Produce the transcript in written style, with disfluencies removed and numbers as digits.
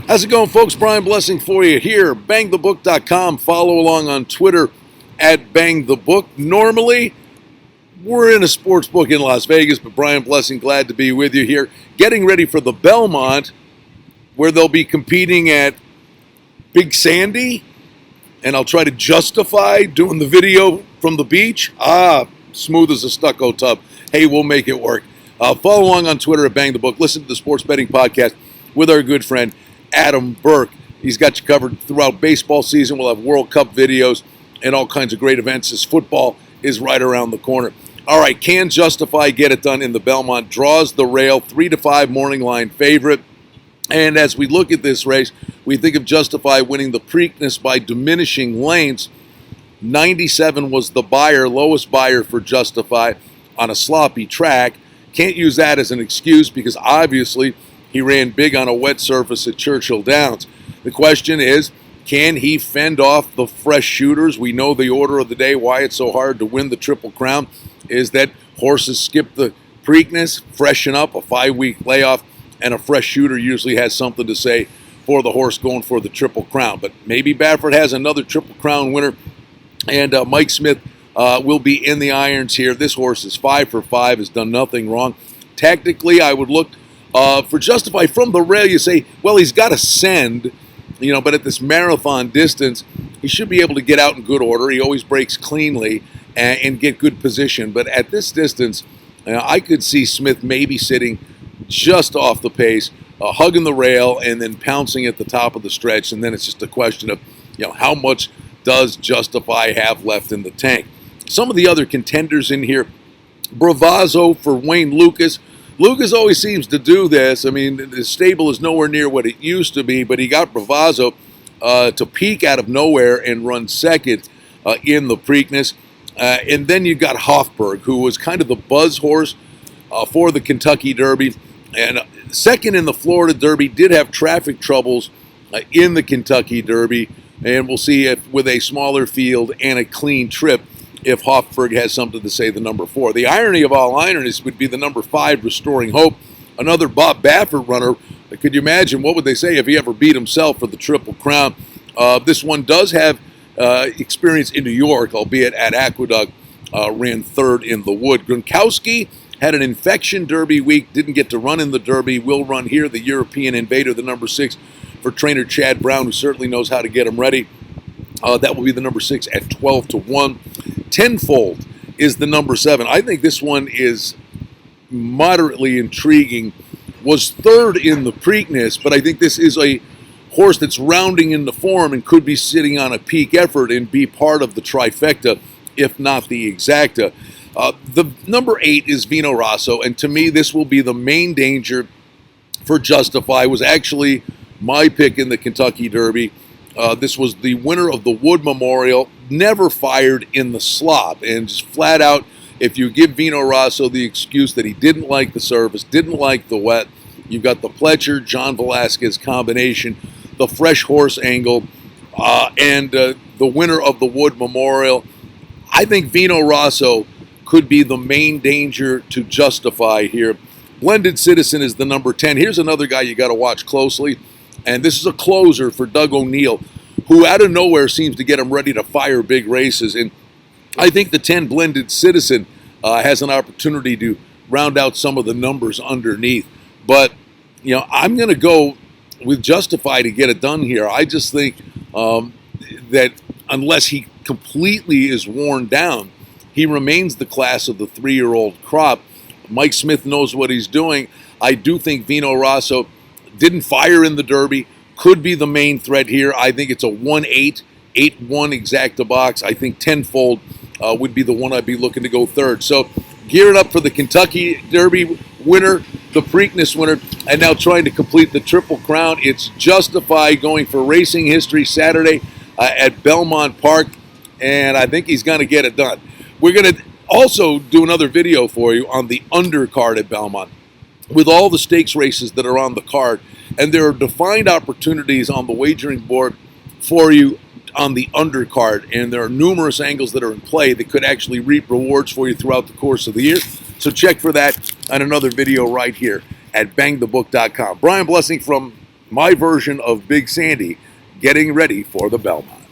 How's it going, folks? Brian Blessing for you here. BangTheBook.com. Follow along on Twitter at BangTheBook. Normally, we're in a sports book in Las Vegas, but Brian Blessing, glad to be with you here. Getting ready for the Belmont, where they'll be competing at Big Sandy, and I'll try to justify doing the video from the beach. Smooth as a stucco tub. Hey, we'll make it work. Follow along on Twitter at BangTheBook. Listen to the Sports Betting Podcast with our good friend Adam Burke. He's got you covered throughout baseball season. We'll have World Cup videos and all kinds of great events as football is right around the corner. All right, can Justify get it done in the Belmont? Draws the rail, 3-5 morning line favorite. And as we look at this race, we think of Justify winning the Preakness by diminishing lanes. 97 was the buyer, lowest buyer for Justify on a sloppy track. Can't use that as an excuse because obviously he ran big on a wet surface at Churchill Downs. The question is, can he fend off the fresh shooters? We know the order of the day, why it's so hard to win the Triple Crown, is that horses skip the Preakness, freshen up, a 5-week layoff, and a fresh shooter usually has something to say for the horse going for the Triple Crown. But maybe Baffert has another Triple Crown winner, and Mike Smith will be in the irons here. This horse is 5 for 5, has done nothing wrong. Tactically, I would look for Justify from the rail. You say, well, he's got to send, but at this marathon distance, he should be able to get out in good order. He always breaks cleanly and get good position. But at this distance, I could see Smith maybe sitting just off the pace, hugging the rail, and then pouncing at the top of the stretch. And then it's just a question of, how much does Justify have left in the tank? Some of the other contenders in here, Bravazo for Wayne Lucas. Lucas always seems to do this. I mean, the stable is nowhere near what it used to be, but he got Bravazo to peak out of nowhere and run second in the Preakness. And then you got Hofburg, who was kind of the buzz horse for the Kentucky Derby. And second in the Florida Derby, did have traffic troubles in the Kentucky Derby. And we'll see if with a smaller field and a clean trip, if Hofburg has something to say, the number 4. The irony of all ironies would be the number 5, Restoring Hope, another Bob Baffert runner. Could you imagine what would they say if he ever beat himself for the Triple Crown? This one does have experience in New York, albeit at Aqueduct, ran 3rd in the Wood. Gronkowski had an infection Derby week, didn't get to run in the Derby, will run here. The European Invader, the number 6 for trainer Chad Brown, who certainly knows how to get him ready. That will be the number 6 at 12-1. Tenfold is the number 7. I think this one is moderately intriguing. Was 3rd in the Preakness, but I think this is a horse that's rounding into form and could be sitting on a peak effort and be part of the trifecta, if not the exacta. The number 8 is Vino Rosso, and to me, this will be the main danger for Justify. Was actually my pick in the Kentucky Derby. This was the winner of the Wood Memorial, never fired in the slop, and just flat out, if you give Vino Rosso the excuse that he didn't like the surface, didn't like the wet, you've got the Pletcher, John Velasquez combination, the fresh horse angle, and the winner of the Wood Memorial. I think Vino Rosso could be the main danger to Justify here. Blended Citizen is the number 10. Here's another guy you got to watch closely. And this is a closer for Doug O'Neill, who out of nowhere seems to get him ready to fire big races. And I think the 10 Blended Citizen has an opportunity to round out some of the numbers underneath. But, I'm going to go with Justify to get it done here. I just think that unless he completely is worn down, he remains the class of the 3-year-old crop. Mike Smith knows what he's doing. I do think Vino Rosso didn't fire in the Derby, could be the main threat here. I think it's a 1-8, 8-1 exacta box. I think Tenfold would be the one I'd be looking to go 3rd. So gearing up for the Kentucky Derby winner, the Preakness winner, and now trying to complete the Triple Crown. It's Justify going for racing history Saturday at Belmont Park, and I think he's going to get it done. We're going to also do another video for you on the undercard at Belmont, with all the stakes races that are on the card. And there are defined opportunities on the wagering board for you on the undercard. And there are numerous angles that are in play that could actually reap rewards for you throughout the course of the year. So check for that on another video right here at bangthebook.com. Brian Blessing from my version of Big Sandy getting ready for the Belmont.